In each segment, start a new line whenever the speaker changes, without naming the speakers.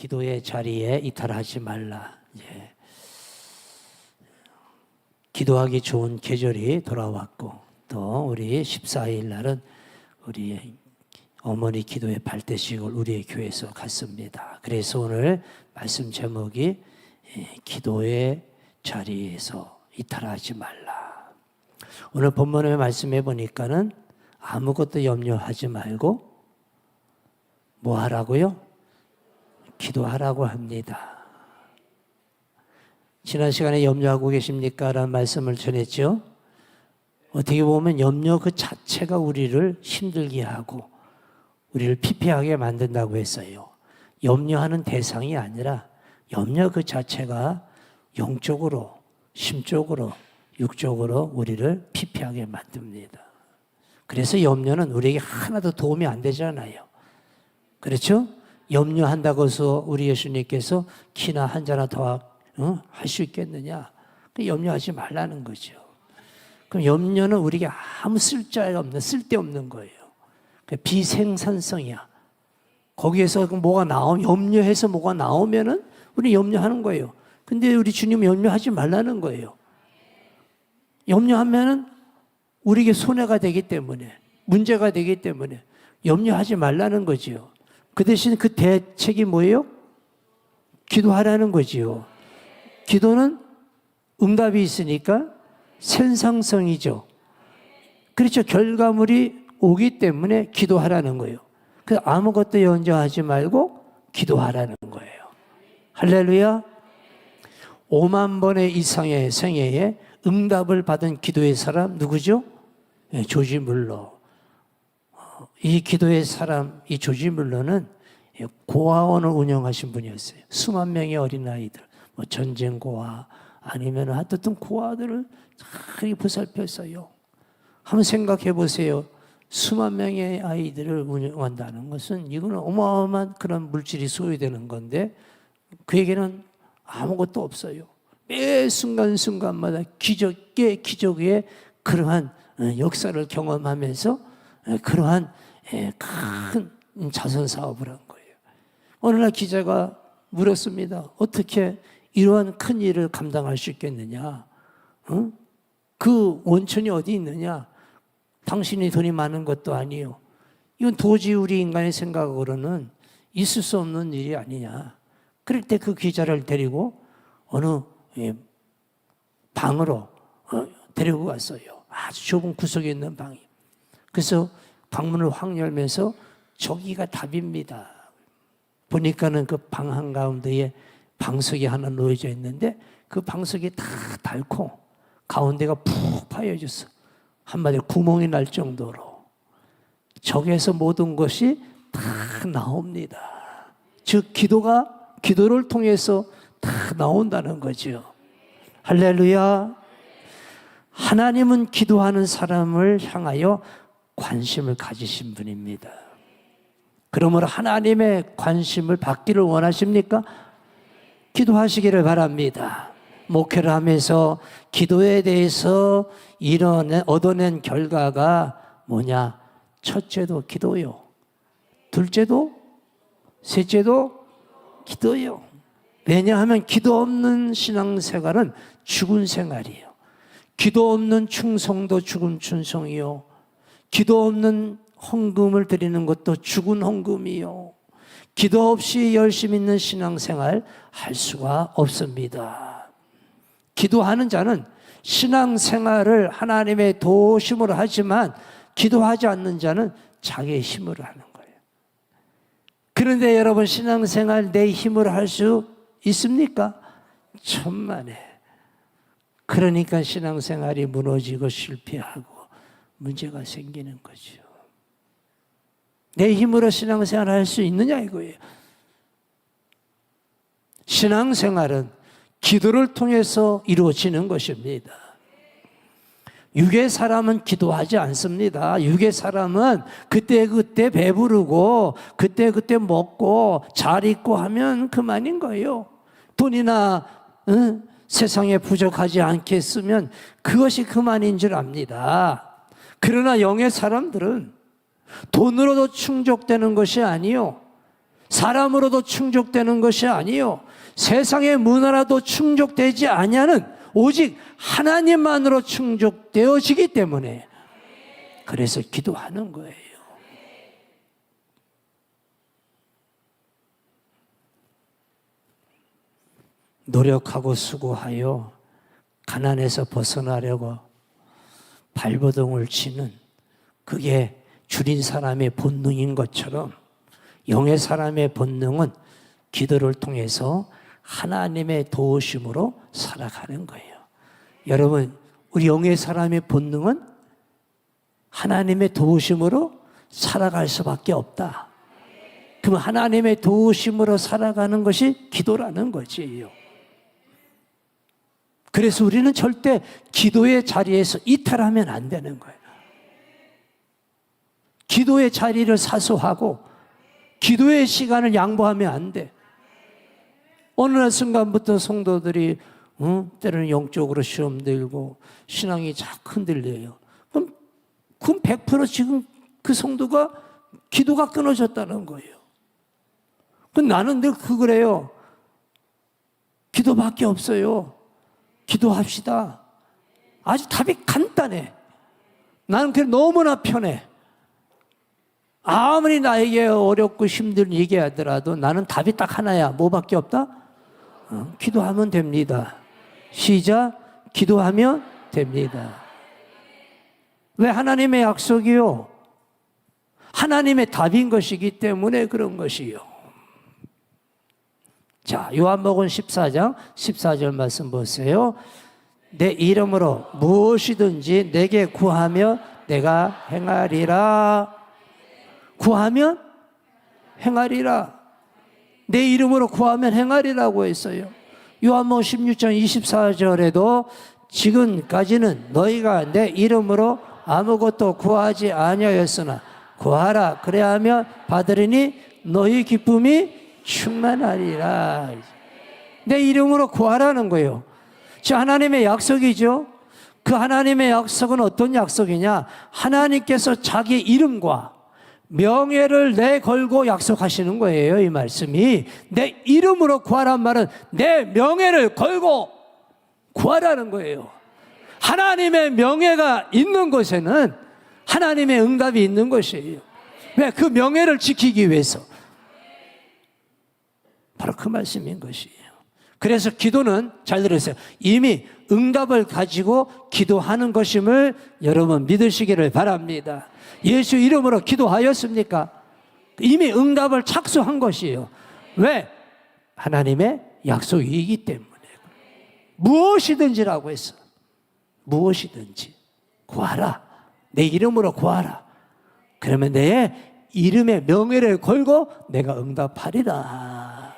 기도의 자리에 이탈하지 말라. 이제 기도하기 좋은 계절이 돌아왔고, 또 우리 14일 날은 우리 어머니 기도의 발대식을 우리의 교회에서 갖습니다. 그래서 오늘 말씀 제목이 기도의 자리에서 이탈하지 말라. 오늘 본문의 말씀해 보니까는 아무것도 염려하지 말고 뭐 하라고요? 기도하라고 합니다. 지난 시간에 염려하고 계십니까? 라는 말씀을 전했죠. 어떻게 보면 염려 그 자체가 우리를 힘들게 하고 우리를 피폐하게 만든다고 했어요. 염려하는 대상이 아니라 염려 그 자체가 영적으로, 심적으로, 육적으로 우리를 피폐하게 만듭니다. 그래서 염려는 우리에게 하나도 도움이 안 되잖아요. 그렇죠? 염려한다고 해서 우리 예수님께서 키나 한 잔이나 더 할 수 있겠느냐? 염려하지 말라는 거죠. 그럼 염려는 우리에게 아무 쓸데없는 거예요. 비생산성이야. 거기에서 뭐가 염려해서 뭐가 나오면은 우리 염려하는 거예요. 근데 우리 주님은 염려하지 말라는 거예요. 염려하면은 우리에게 손해가 되기 때문에, 문제가 되기 때문에 염려하지 말라는 거지요. 그 대신 그 대책이 뭐예요? 기도하라는 거지요. 기도는 응답이 있으니까 생산성이죠. 그렇죠. 결과물이 오기 때문에 기도하라는 거예요. 그래서 아무것도 염려하지 말고 기도하라는 거예요. 할렐루야. 5만 번의 이상의 생애에 응답을 받은 기도의 사람 누구죠? 조지 물러. 이 기도의 사람, 이 조지 물러는 고아원을 운영하신 분이었어요. 수만 명의 어린아이들, 전쟁 고아 아니면 하여튼 고아들을 잘 보살폈어요. 한번 생각해 보세요. 수만 명의 아이들을 운영한다는 것은 이거는 어마어마한 그런 물질이 소요되는 건데 그에게는 아무것도 없어요. 매 순간순간마다 기적의 그러한 역사를 경험하면서 그러한 큰 자선 사업을 한 거예요. 어느 날 기자가 물었습니다. 어떻게 이러한 큰 일을 감당할 수 있겠느냐? 그 원천이 어디 있느냐? 당신이 돈이 많은 것도 아니에요. 이건 도저히 우리 인간의 생각으로는 있을 수 없는 일이 아니냐. 그럴 때 그 기자를 데리고 어느 방으로 데리고 갔어요. 아주 좁은 구석에 있는 방이. 그래서 방문을 확 열면서 저기가 답입니다. 보니까는 그 방 한가운데에 방석이 하나 놓여져 있는데 그 방석이 다 닳고 가운데가 푹 파여졌어. 한마디로 구멍이 날 정도로. 저기에서 모든 것이 다 나옵니다. 즉 기도를 통해서 다 나온다는 거죠. 할렐루야. 하나님은 기도하는 사람을 향하여 관심을 가지신 분입니다. 그러므로 하나님의 관심을 받기를 원하십니까? 기도하시기를 바랍니다. 목회를 하면서 기도에 대해서 얻어낸 결과가 뭐냐? 첫째도 기도요. 둘째도, 셋째도 기도요. 왜냐하면 기도 없는 신앙생활은 죽은 생활이에요. 기도 없는 충성도 죽은 충성이요. 기도 없는 헌금을 드리는 것도 죽은 헌금이요. 기도 없이 열심 있는 신앙생활 할 수가 없습니다. 기도하는 자는 신앙생활을 하나님의 도심으로 하지만 기도하지 않는 자는 자기의 힘으로 하는 거예요. 그런데 여러분 신앙생활 내 힘으로 할 수 있습니까? 천만에. 그러니까 신앙생활이 무너지고 실패하고 문제가 생기는 거죠. 내 힘으로 신앙생활을 할 수 있느냐 이거예요. 신앙생활은 기도를 통해서 이루어지는 것입니다. 육의 사람은 기도하지 않습니다. 육의 사람은 그때그때 배부르고 그때그때 먹고 잘 입고 하면 그만인 거예요. 돈이나 세상에 부족하지 않겠으면 그것이 그만인 줄 압니다. 그러나 영의 사람들은 돈으로도 충족되는 것이 아니요, 사람으로도 충족되는 것이 아니요 세상의 문화라도 충족되지 아니하는 오직 하나님만으로 충족되어지기 때문에 그래서 기도하는 거예요. 노력하고 수고하여 가난에서 벗어나려고 발버둥을 치는 그게 줄인 사람의 본능인 것처럼 영의 사람의 본능은 기도를 통해서 하나님의 도우심으로 살아가는 거예요. 여러분, 우리 영의 사람의 본능은 하나님의 도우심으로 살아갈 수밖에 없다. 그럼 하나님의 도우심으로 살아가는 것이 기도라는 거지요. 그래서 우리는 절대 기도의 자리에서 이탈하면 안 되는 거예요. 기도의 자리를 사수하고 기도의 시간을 양보하면 안 돼. 어느 날 순간부터 성도들이 때로는 영적으로 시험 들고 신앙이 자꾸 흔들려요. 그럼 100% 지금 그 성도가 기도가 끊어졌다는 거예요. 그럼 나는 늘 그래요. 기도밖에 없어요. 기도합시다. 아주 답이 간단해. 나는 그게 너무나 편해. 아무리 나에게 어렵고 힘든 얘기하더라도 나는 답이 딱 하나야. 뭐밖에 없다? 기도하면 됩니다. 시작. 기도하면 됩니다. 왜? 하나님의 약속이요. 하나님의 답인 것이기 때문에 그런 것이요. 자, 요한복음 14장 14절 말씀 보세요. 내 이름으로 무엇이든지 내게 구하면 내가 행하리라. 구하면 행하리라. 내 이름으로 구하면 행하리라고 했어요. 요한복음 16장 24절에도 지금까지는 너희가 내 이름으로 아무것도 구하지 아니하였으나 구하라 그래야 하면 받으리니 너희 기쁨이 충만하리라. 내 이름으로 구하라는 거예요. 저 하나님의 약속이죠. 그 하나님의 약속은 어떤 약속이냐? 하나님께서 자기 이름과 명예를 내걸고 약속하시는 거예요. 이 말씀이 내 이름으로 구하란 말은 내 명예를 걸고 구하라는 거예요. 하나님의 명예가 있는 곳에는 하나님의 응답이 있는 것이에요. 왜? 그 명예를 지키기 위해서. 바로 그 말씀인 것이에요. 그래서 기도는 잘 들으세요. 이미 응답을 가지고 기도하는 것임을 여러분 믿으시기를 바랍니다. 예수 이름으로 기도하였습니까? 이미 응답을 착수한 것이에요. 왜? 하나님의 약속이기 때문에. 무엇이든지라고 했어. 무엇이든지 구하라. 내 이름으로 구하라. 그러면 내 이름의 명예를 걸고 내가 응답하리라.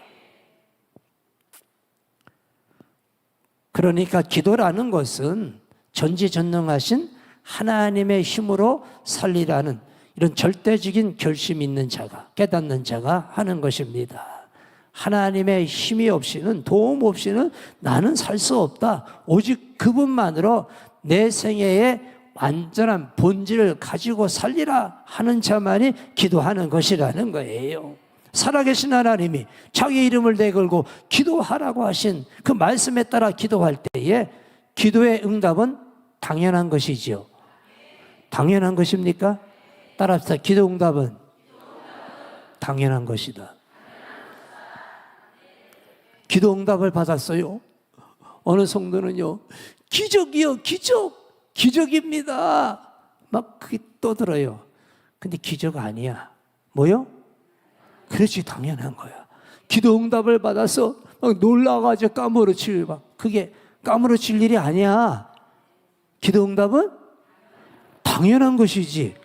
그러니까 기도라는 것은 전지전능하신 하나님의 힘으로 살리라는 이런 절대적인 결심이 있는 자가, 깨닫는 자가 하는 것입니다. 하나님의 힘이 없이는, 도움 없이는 나는 살 수 없다. 오직 그분만으로 내 생애의 완전한 본질을 가지고 살리라 하는 자만이 기도하는 것이라는 거예요. 살아계신 하나님이 자기 이름을 내걸고 기도하라고 하신 그 말씀에 따라 기도할 때에 기도의 응답은 당연한 것이지요. 당연한 것입니까? 따라합시다. 기도 응답은 당연한 것이다. 기도 응답을 받았어요. 어느 성도는요, 기적이요, 기적, 기적입니다. 막 그게 떠들어요. 근데 기적 아니야. 뭐요? 그렇지, 당연한 거야. 기도 응답을 받아서 막 놀라가지고 까무러칠 그게 까무러칠 일이 아니야. 기도 응답은 당연한 것이지.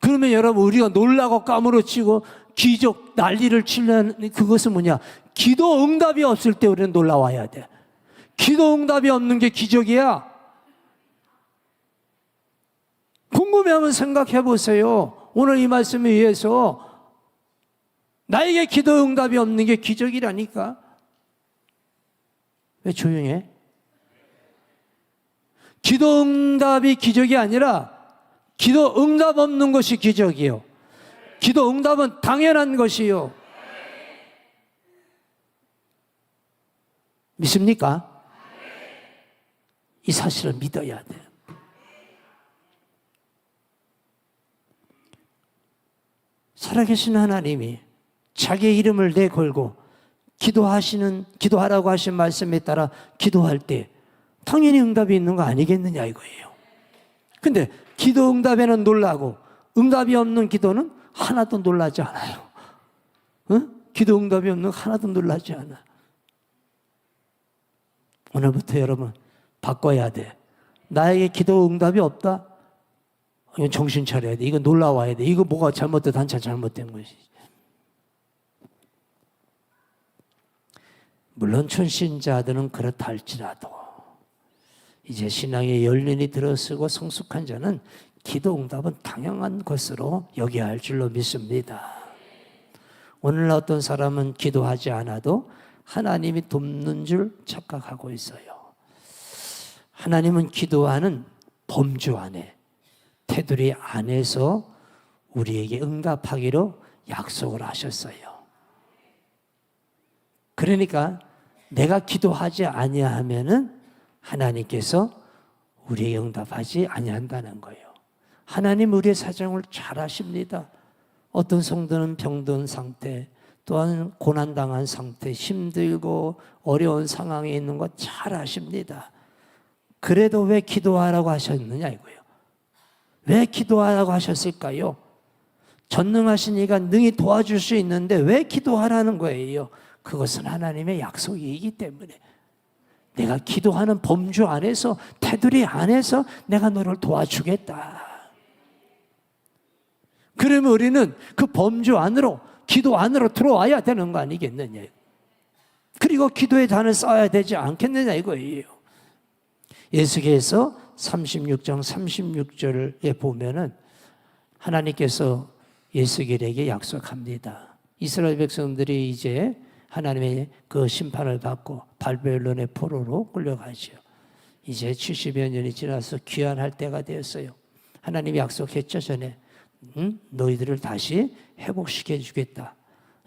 그러면 여러분 우리가 놀라고 까무러치고 기적 난리를 치려는 그것은 뭐냐? 기도 응답이 없을 때 우리는 놀라워야 돼. 기도 응답이 없는 게 기적이야. 궁금해하면 생각해 보세요. 오늘 이 말씀에 의해서 나에게 기도 응답이 없는 게 기적이라니까. 왜 조용해? 기도 응답이 기적이 아니라 기도 응답 없는 것이 기적이에요. 기도 응답은 당연한 것이요. 믿습니까? 이 사실을 믿어야 돼요. 살아계신 하나님이 자기의 이름을 내걸고 기도하라고 하신 말씀에 따라 기도할 때 당연히 응답이 있는 거 아니겠느냐 이거예요. 근데 기도 응답에는 놀라고 응답이 없는 기도는 하나도 놀라지 않아요. 기도 응답이 없는 거 하나도 놀라지 않아. 오늘부터 여러분 바꿔야 돼. 나에게 기도 응답이 없다? 이건 정신 차려야 돼. 이거 놀라워야 돼. 이거 뭐가 잘못된 한참 잘못된 것이지. 물론 천신자들은 그렇다 할지라도 이제 신앙의 열린이 들어서고 성숙한 자는 기도 응답은 당연한 것으로 여겨야 할 줄로 믿습니다. 오늘 어떤 사람은 기도하지 않아도 하나님이 돕는 줄 착각하고 있어요. 하나님은 기도하는 범주 안에, 테두리 안에서 우리에게 응답하기로 약속을 하셨어요. 그러니까 내가 기도하지 아니하면은 하나님께서 우리에게 응답하지 아니한다는 거예요. 하나님 우리의 사정을 잘 아십니다. 어떤 성도는 병든 상태, 또한 고난당한 상태, 힘들고 어려운 상황에 있는 거 잘 아십니다. 그래도 왜 기도하라고 하셨느냐 이거예요. 왜 기도하라고 하셨을까요? 전능하신 이가 능히 도와줄 수 있는데 왜 기도하라는 거예요? 그것은 하나님의 약속이기 때문에 내가 기도하는 범주 안에서, 테두리 안에서 내가 너를 도와주겠다. 그러면 우리는 그 범주 안으로, 기도 안으로 들어와야 되는 거 아니겠느냐. 그리고 기도의 단을 쌓아야 되지 않겠느냐 이거예요. 예수께서 36장 36절에 보면은 하나님께서 예수겔에게 약속합니다. 이스라엘 백성들이 이제 하나님의 그 심판을 받고 바벨론의 포로로 끌려가죠. 이제 70여 년이 지나서 귀환할 때가 되었어요. 하나님이 약속했죠. 전에 너희들을 다시 회복시켜 주겠다.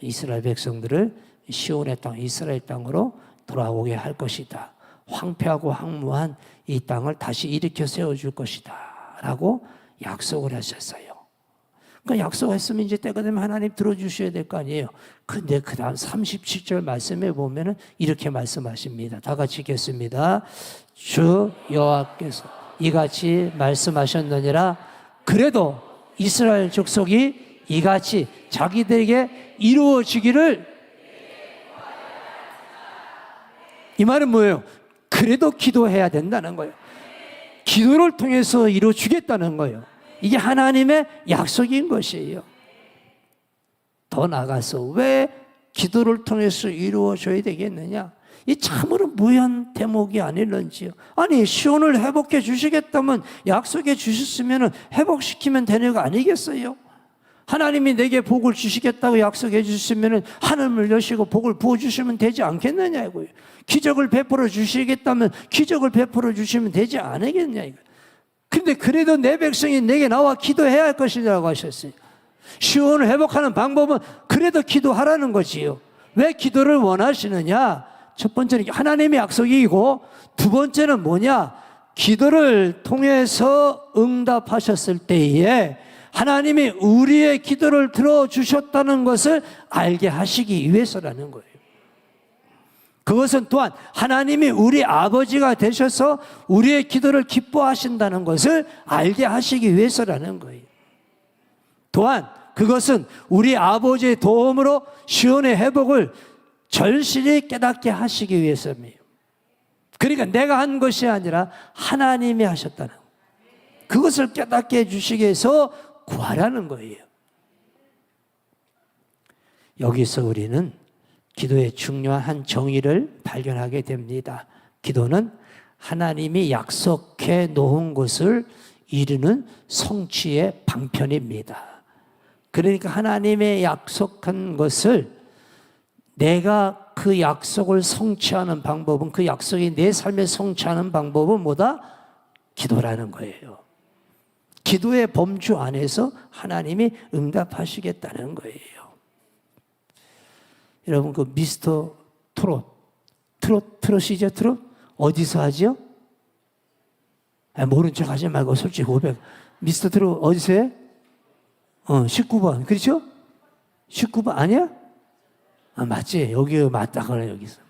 이스라엘 백성들을 시온의 땅, 이스라엘 땅으로 돌아오게 할 것이다. 황폐하고 황무한 이 땅을 다시 일으켜 세워줄 것이다 라고 약속을 하셨어요. 그러니까 약속했으면 이제 때가 되면 하나님 들어주셔야 될 거 아니에요. 근데 그 다음 37절 말씀에 보면은 이렇게 말씀하십니다. 다 같이 읽겠습니다. 주 여호와께서 이같이 말씀하셨느니라. 그래도 이스라엘 족속이 이같이 자기들에게 이루어지기를. 이 말은 뭐예요? 그래도 기도해야 된다는 거예요. 기도를 통해서 이루어주겠다는 거예요. 이게 하나님의 약속인 것이에요. 더 나아가서 왜 기도를 통해서 이루어져야 되겠느냐? 이 참으로 무한 대목이 아닐런지요. 아니 시온을 회복해 주시겠다면 약속해 주셨으면 회복시키면 되는 거 아니겠어요? 하나님이 내게 복을 주시겠다고 약속해 주시면 하늘을 여시고 복을 부어주시면 되지 않겠느냐고요. 기적을 베풀어 주시겠다면 기적을 베풀어 주시면 되지 않겠냐. 근데 그래도 내 백성이 내게 나와 기도해야 할 것이라고 하셨어요. 시온을 회복하는 방법은 그래도 기도하라는 거지요. 왜 기도를 원하시느냐? 첫 번째는 하나님의 약속이고, 두 번째는 뭐냐? 기도를 통해서 응답하셨을 때에 하나님이 우리의 기도를 들어주셨다는 것을 알게 하시기 위해서라는 거예요. 그것은 또한 하나님이 우리 아버지가 되셔서 우리의 기도를 기뻐하신다는 것을 알게 하시기 위해서라는 거예요. 또한 그것은 우리 아버지의 도움으로 시온의 회복을 절실히 깨닫게 하시기 위해서입니다. 그러니까 내가 한 것이 아니라 하나님이 하셨다는 거예요. 그것을 깨닫게 해주시기 위해서 구하라는 거예요. 여기서 우리는 기도의 중요한 한 정의를 발견하게 됩니다. 기도는 하나님이 약속해 놓은 것을 이루는 성취의 방편입니다. 그러니까 하나님의 약속한 것을 내가 그 약속을 성취하는 방법은, 그 약속이 내 삶에 성취하는 방법은 뭐다? 기도라는 거예요. 기도의 범주 안에서 하나님이 응답하시겠다는 거예요. 여러분 그 미스터 트롯이죠? 트롯? 어디서 하죠? 모른 척 하지 말고 솔직히 고백. 미스터 트롯 어디서 해? 19번. 그렇죠? 19번 아니야? 맞지? 여기 맞다 그래 여기서.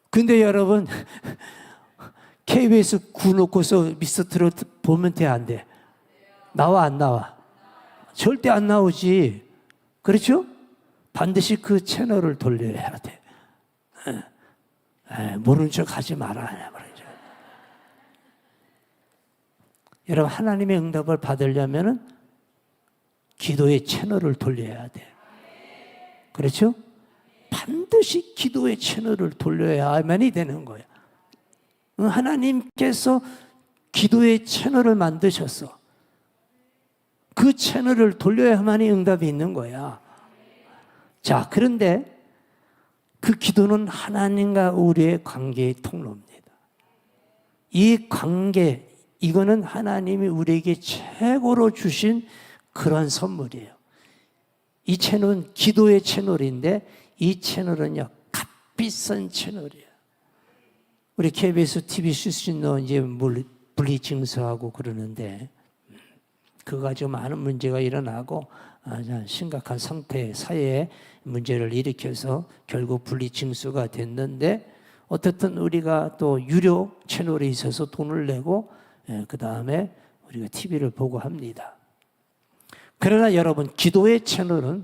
근데 여러분 KBS 9 놓고서 미스터 트롯 보면 돼 안 돼? 나와 안 나와? 절대 안 나오지. 그렇죠? 반드시 그 채널을 돌려야 돼. 모른 척 하지 마라. 여러분 하나님의 응답을 받으려면 기도의 채널을 돌려야 돼. 그렇죠? 반드시 기도의 채널을 돌려야만이 되는 거야. 하나님께서 기도의 채널을 만드셨어. 그 채널을 돌려야만이 응답이 있는 거야. 자, 그런데 그 기도는 하나님과 우리의 관계의 통로입니다. 이 관계, 이거는 하나님이 우리에게 최고로 주신 그런 선물이에요. 이 채널은 기도의 채널인데 이 채널은요 값비싼 채널이에요. 우리 KBS TV 출신도 이제 분리징수하고 그러는데 그가 좀 많은 문제가 일어나고 심각한 상태 사회에 문제를 일으켜서 결국 분리징수가 됐는데 어떻든 우리가 또 유료 채널에 있어서 돈을 내고 그 다음에 우리가 TV를 보고 합니다. 그러나 여러분 기도의 채널은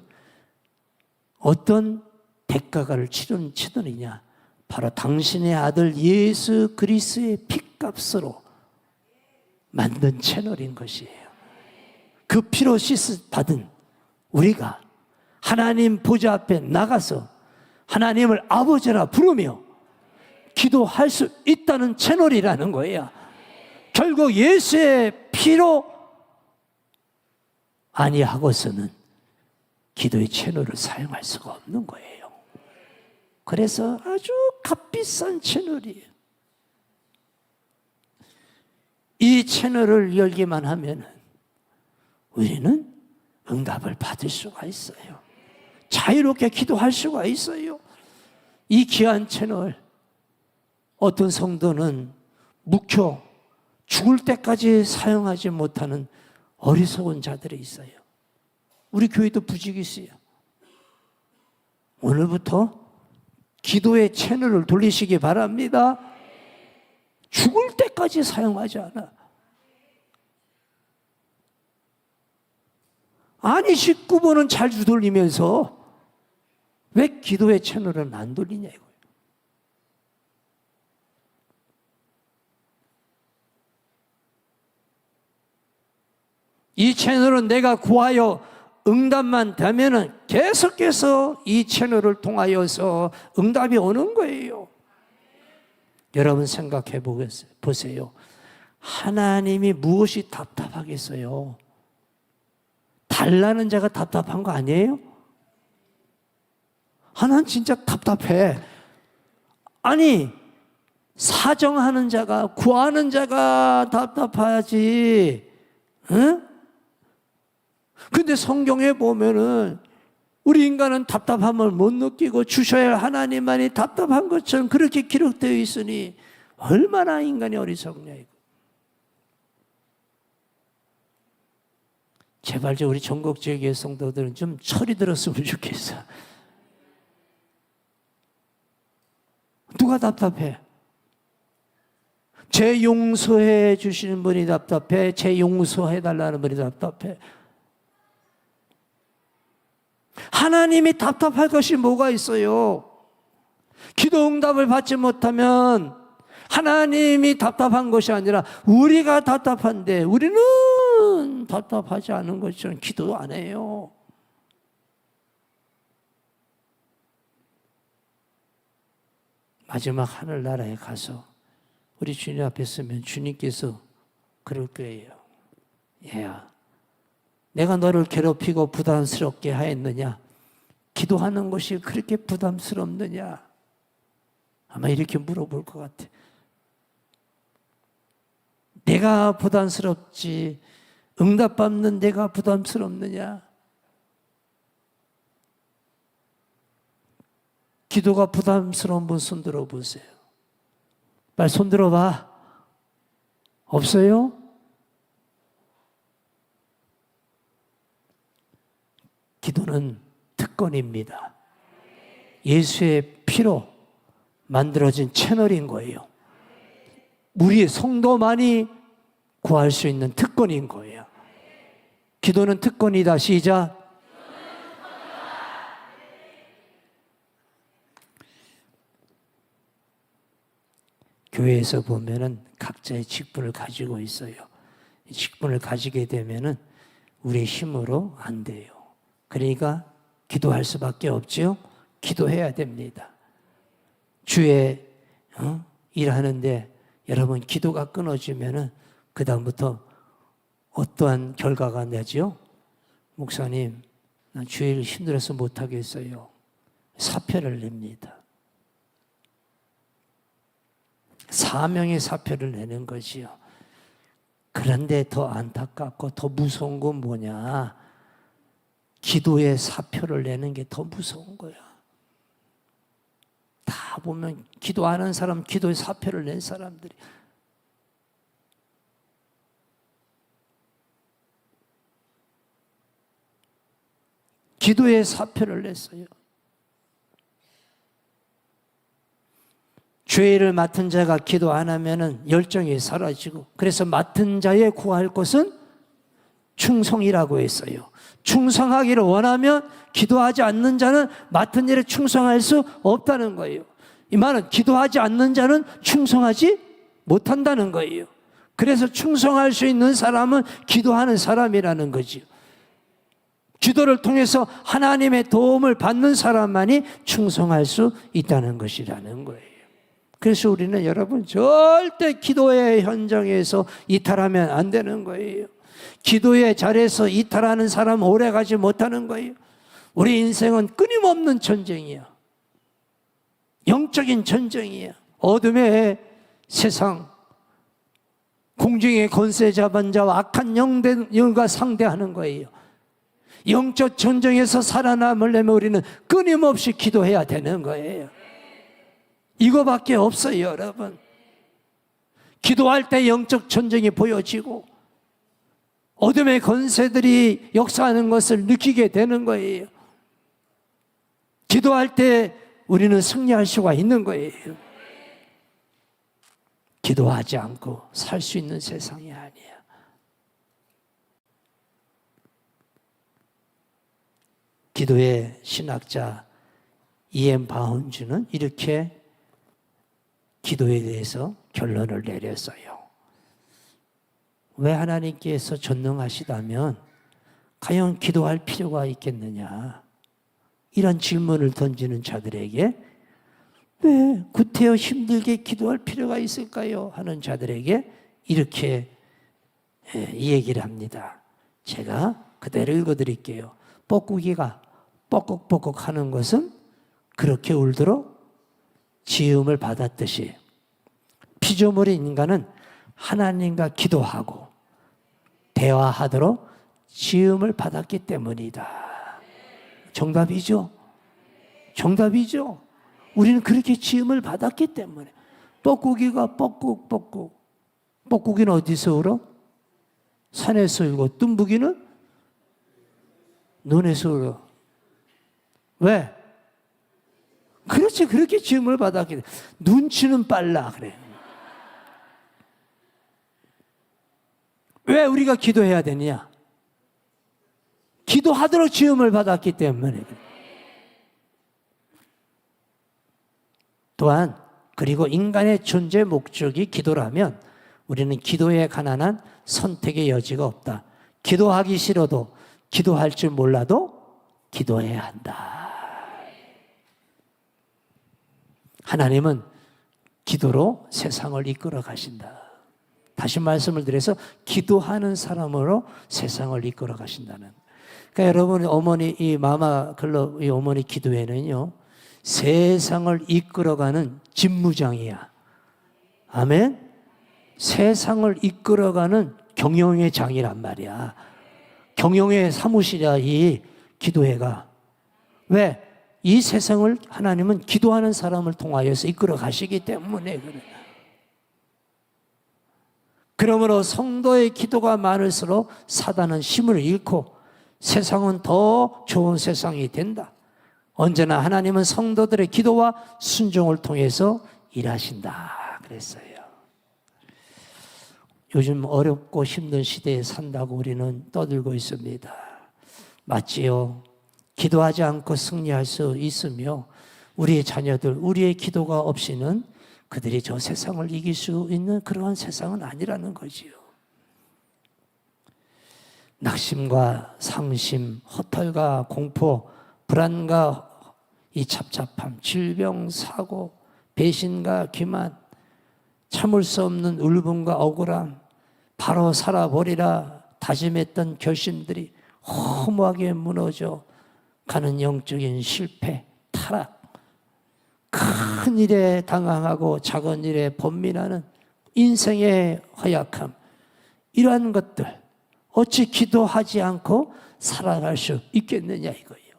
어떤 대가를 치르느냐? 바로 당신의 아들 예수 그리스도의 피값으로 만든 채널인 것이에요. 그 피로 씻음 받은 우리가 하나님 보좌 앞에 나가서 하나님을 아버지라 부르며 기도할 수 있다는 채널이라는 거예요. 결국 예수의 피로 아니하고서는 기도의 채널을 사용할 수가 없는 거예요. 그래서 아주 값비싼 채널이에요. 이 채널을 열기만 하면 우리는 응답을 받을 수가 있어요. 자유롭게 기도할 수가 있어요. 이 귀한 채널, 어떤 성도는 묵혀 죽을 때까지 사용하지 못하는 어리석은 자들이 있어요. 우리 교회도 부직이 있어요. 오늘부터 기도의 채널을 돌리시기 바랍니다. 죽을 때까지 사용하지 않아. 아니 19번은 잘 돌리면서 왜 기도의 채널은 안 돌리냐 이거예요. 이 채널은 내가 구하여 응답만 되면은 계속해서 이 채널을 통하여서 응답이 오는 거예요. 여러분 생각해 보세요. 하나님이 무엇이 답답하겠어요? 달라는 자가 답답한 거 아니에요? 하나는 진짜 답답해. 아니 사정하는 자가 구하는 자가 답답하지. 응? 근데 성경에 보면은 우리 인간은 답답함을 못 느끼고 주셔야 할 하나님만이 답답한 것처럼 그렇게 기록되어 있으니 얼마나 인간이 어리석냐 이거. 제발 우리 전국 지역의 성도들은 좀 철이 들었으면 좋겠어. 누가 답답해? 제 용서해 주시는 분이 답답해? 제 용서해 달라는 분이 답답해? 하나님이 답답할 것이 뭐가 있어요? 기도 응답을 받지 못하면 하나님이 답답한 것이 아니라 우리가 답답한데 우리는 답답하지 않은 것처럼 기도 안 해요. 마지막 하늘나라에 가서 우리 주님 앞에 서면 주님께서 그럴 거예요. 얘야, 내가 너를 괴롭히고 부담스럽게 하였느냐? 기도하는 것이 그렇게 부담스럽느냐? 아마 이렇게 물어볼 것 같아. 내가 부담스럽지 응답받는 내가 부담스럽느냐? 기도가 부담스러운 분 손 들어보세요. 빨리 손 들어봐. 없어요? 기도는 특권입니다. 예수의 피로 만들어진 채널인 거예요. 우리의 성도만이 구할 수 있는 특권인 거예요. 기도는 특권이다. 시작. 교회에서 보면은 각자의 직분을 가지고 있어요. 이 직분을 가지게 되면은 우리의 힘으로 안 돼요. 그러니까 기도할 수밖에 없지요. 기도해야 됩니다. 주에 일하는데 여러분 기도가 끊어지면은 그 다음부터 어떠한 결과가 나죠? 목사님, 나 주일 힘들어서 못 하겠어요. 사표를 냅니다. 사명의 사표를 내는 것이요. 그런데 더 안타깝고 더 무서운 건 뭐냐? 기도의 사표를 내는 게 더 무서운 거야. 다 보면 기도하는 사람, 기도의 사표를 낸 사람들이 기도의 사표를 냈어요. 죄를 맡은 자가 기도 안 하면은 열정이 사라지고, 그래서 맡은 자의 구할 것은 충성이라고 했어요. 충성하기를 원하면 기도하지 않는 자는 맡은 일에 충성할 수 없다는 거예요. 이 말은 기도하지 않는 자는 충성하지 못한다는 거예요. 그래서 충성할 수 있는 사람은 기도하는 사람이라는 거죠. 기도를 통해서 하나님의 도움을 받는 사람만이 충성할 수 있다는 것이라는 거예요. 그래서 우리는 여러분 절대 기도의 현장에서 이탈하면 안 되는 거예요. 기도의 자리에서 이탈하는 사람은 오래 가지 못하는 거예요. 우리 인생은 끊임없는 전쟁이야. 영적인 전쟁이야. 어둠의 세상, 공중의 권세 잡은 자와 악한 영들과 상대하는 거예요. 영적 전쟁에서 살아남으려면 우리는 끊임없이 기도해야 되는 거예요. 이거밖에 없어요, 여러분. 기도할 때 영적 전쟁이 보여지고 어둠의 권세들이 역사하는 것을 느끼게 되는 거예요. 기도할 때 우리는 승리할 수가 있는 거예요. 기도하지 않고 살 수 있는 세상이 아니야. 기도의 신학자 E.M. 바운즈는 이렇게 기도에 대해서 결론을 내렸어요. 왜 하나님께서 전능하시다면 과연 기도할 필요가 있겠느냐? 이런 질문을 던지는 자들에게 왜 구태여 힘들게 기도할 필요가 있을까요? 하는 자들에게 이렇게 이 얘기를 합니다. 제가 그대로 읽어드릴게요. 뻐꾸기가 뻐꾹뻐꾹 하는 것은 그렇게 울도록 지음을 받았듯이 피조물인 인간은 하나님과 기도하고 대화하도록 지음을 받았기 때문이다. 정답이죠? 정답이죠? 우리는 그렇게 지음을 받았기 때문에. 뻐꾸기가 뻐꾹뻐꾹. 뻐꾸기는 어디서 울어? 산에서 울고, 뜸부기는 눈에서 울어. 왜? 그렇지, 그렇게 지음을 받았기 때문에. 눈치는 빨라, 그래. 왜 우리가 기도해야 되느냐? 기도하도록 지음을 받았기 때문에. 또한 그리고 인간의 존재 목적이 기도라면 우리는 기도에 관한 선택의 여지가 없다. 기도하기 싫어도 기도할 줄 몰라도 기도해야 한다. 하나님은 기도로 세상을 이끌어 가신다. 다시 말씀을 드려서 기도하는 사람으로 세상을 이끌어 가신다는. 그러니까 여러분 어머니 이 마마 클럽 이 어머니 기도회는요 세상을 이끌어가는 집무장이야. 아멘. 세상을 이끌어가는 경영의 장이란 말이야. 경영의 사무실이야, 이 기도회가. 왜? 이 세상을 하나님은 기도하는 사람을 통하여서 이끌어 가시기 때문에 그래. 그러므로 성도의 기도가 많을수록 사단은 힘을 잃고 세상은 더 좋은 세상이 된다. 언제나 하나님은 성도들의 기도와 순종을 통해서 일하신다 그랬어요. 요즘 어렵고 힘든 시대에 산다고 우리는 떠들고 있습니다. 맞지요? 기도하지 않고 승리할 수 있으며 우리의 자녀들, 우리의 기도가 없이는 그들이 저 세상을 이길 수 있는 그러한 세상은 아니라는 거지요. 낙심과 상심, 허탈과 공포, 불안과 이 잡잡함, 질병, 사고, 배신과 기만, 참을 수 없는 울분과 억울함, 바로 살아버리라 다짐했던 결심들이 허무하게 무너져 가는 영적인 실패, 타락, 큰 일에 당황하고 작은 일에 번민하는 인생의 허약함, 이러한 것들 어찌 기도하지 않고 살아갈 수 있겠느냐 이거예요.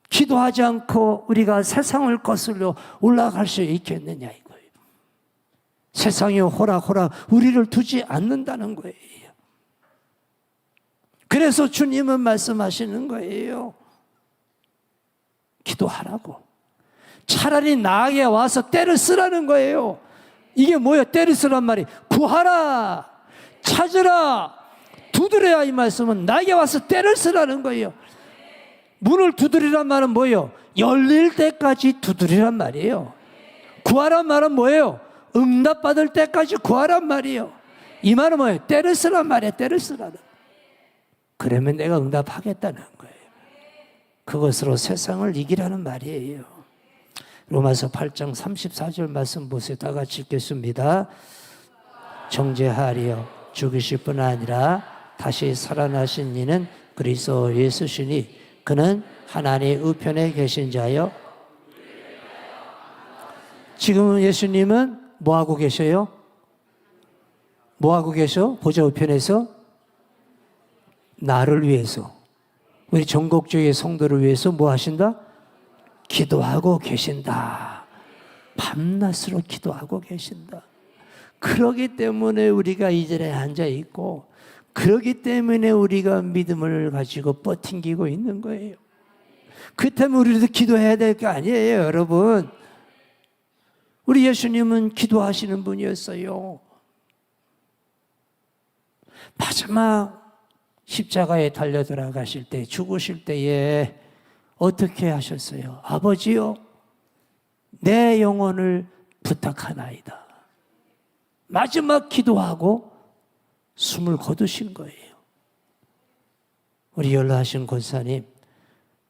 기도하지 않고 우리가 세상을 거슬러 올라갈 수 있겠느냐 이거예요. 세상이 호락호락 우리를 두지 않는다는 거예요. 그래서 주님은 말씀하시는 거예요. 기도하라고. 차라리 나에게 와서 때를 쓰라는 거예요. 이게 뭐예요? 때를 쓰란 말이 구하라, 찾으라, 두드려야. 이 말씀은 나에게 와서 때를 쓰라는 거예요. 문을 두드리란 말은 뭐예요? 열릴 때까지 두드리란 말이에요. 구하란 말은 뭐예요? 응답받을 때까지 구하란 말이에요. 이 말은 뭐예요? 때를 쓰란 말이에요. 때를 쓰라는. 그러면 내가 응답하겠다는 거예요. 그것으로 세상을 이기라는 말이에요. 로마서 8장 34절 말씀 보세요. 다 같이 읽겠습니다. 정죄하리요 죽으실 뿐 아니라 다시 살아나신 이는 그리스도 예수시니 그는 하나님의 우편에 계신 자요. 지금 예수님은 뭐하고 계셔요? 뭐하고 계셔? 보좌 우편에서 나를 위해서, 우리 전국적인 성도를 위해서 뭐 하신다? 기도하고 계신다. 밤낮으로 기도하고 계신다. 그러기 때문에 우리가 이 자리에 앉아 있고, 그러기 때문에 우리가 믿음을 가지고 버팅기고 있는 거예요. 그 때문에 우리도 기도해야 될 거 아니에요, 여러분. 우리 예수님은 기도하시는 분이었어요. 마지막 십자가에 달려 들어가실 때, 죽으실 때에 어떻게 하셨어요? 아버지요, 내 영혼을 부탁하나이다. 마지막 기도하고 숨을 거두신 거예요. 우리 연로하신 권사님,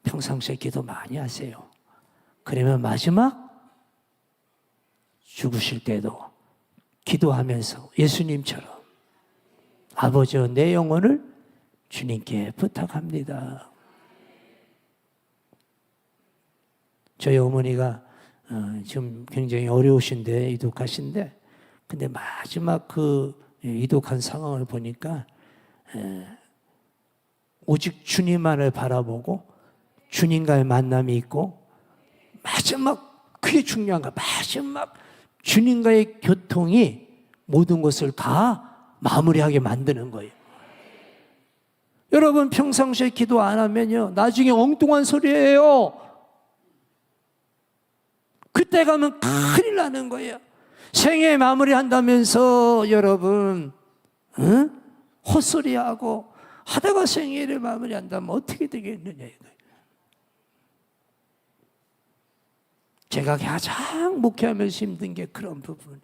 평상시에 기도 많이 하세요. 그러면 마지막 죽으실 때도 기도하면서 예수님처럼 아버지요, 내 영혼을 주님께 부탁합니다. 저희 어머니가 지금 굉장히 어려우신데, 이독하신데, 근데 마지막 그 이독한 상황을 보니까 오직 주님만을 바라보고 주님과의 만남이 있고, 마지막 그게 중요한 거야. 마지막 주님과의 교통이 모든 것을 다 마무리하게 만드는 거예요. 여러분, 평상시에 기도 안 하면요, 나중에 엉뚱한 소리예요. 그때 가면 큰일 나는 거예요. 생애 마무리한다면서 여러분, 헛소리하고 하다가 생애를 마무리한다면 어떻게 되겠느냐 이거예요. 제가 가장 목회하면서 힘든 게 그런 부분.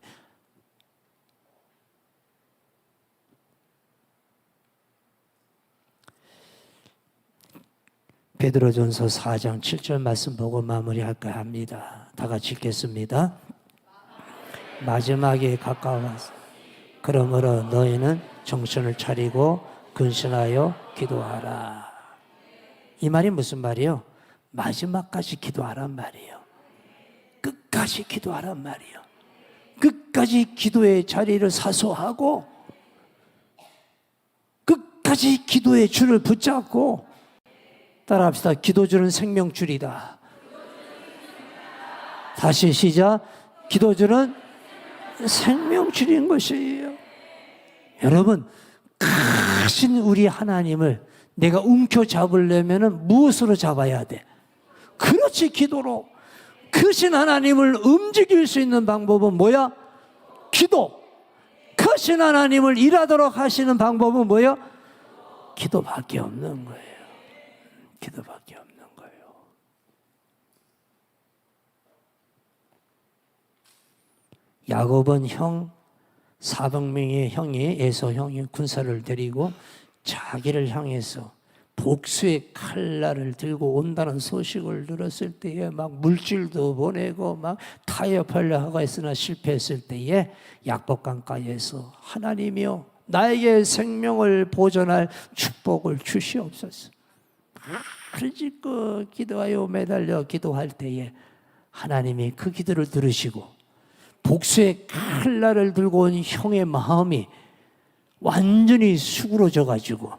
베드로전서 4장 7절 말씀 보고 마무리할까 합니다. 다 같이 읽겠습니다. 마지막에 가까워서 그러므로 너희는 정신을 차리고 근신하여 기도하라. 이 말이 무슨 말이에요? 마지막까지 기도하란 말이에요. 끝까지 기도하란 말이에요. 끝까지 기도의 자리를 사수하고 끝까지 기도의 줄을 붙잡고 따라합시다. 기도줄은 생명줄이다. 다시 시작. 기도줄은 생명줄인 것이에요. 여러분, 크신 우리 하나님을 내가 움켜잡으려면 무엇으로 잡아야 돼? 그렇지, 기도로. 크신 하나님을 움직일 수 있는 방법은 뭐야? 기도. 크신 하나님을 일하도록 하시는 방법은 뭐야? 기도밖에 없는 거예요. 기도밖에 없는 거예요. 야곱은 400명의 형이, 에서 형이 군사를 데리고 자기를 향해서 복수의 칼날을 들고 온다는 소식을 들었을 때에 막 물질도 보내고 막 타협하려 하고 했으나 실패했을 때에 약복강가에서 하나님이여 나에게 생명을 보존할 축복을 주시옵소서. 그러지고 기도하여 매달려 기도할 때에 하나님이 그 기도를 들으시고 복수의 칼날을 들고 온 형의 마음이 완전히 수그러져 가지고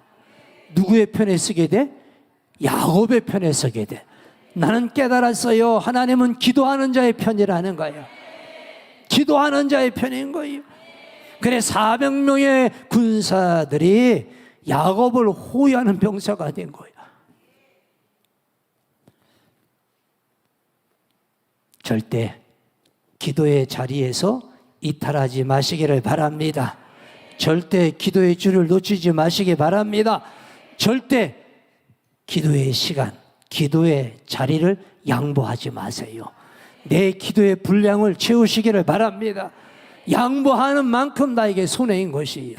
누구의 편에 서게 돼? 야곱의 편에 서게 돼. 나는 깨달았어요. 하나님은 기도하는 자의 편이라는 거예요. 기도하는 자의 편인 거예요. 그래 400명의 군사들이 야곱을 호위하는 병사가 된 거예요. 절대 기도의 자리에서 이탈하지 마시기를 바랍니다. 절대 기도의 줄을 놓치지 마시기 바랍니다. 절대 기도의 시간, 기도의 자리를 양보하지 마세요. 내 기도의 분량을 채우시기를 바랍니다. 양보하는 만큼 나에게 손해인 것이에요.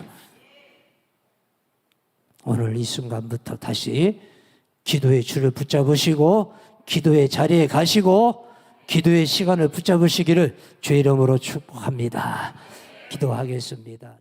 오늘 이 순간부터 다시 기도의 줄을 붙잡으시고 기도의 자리에 가시고 기도의 시간을 붙잡으시기를 주의 이름으로 축복합니다. 기도하겠습니다.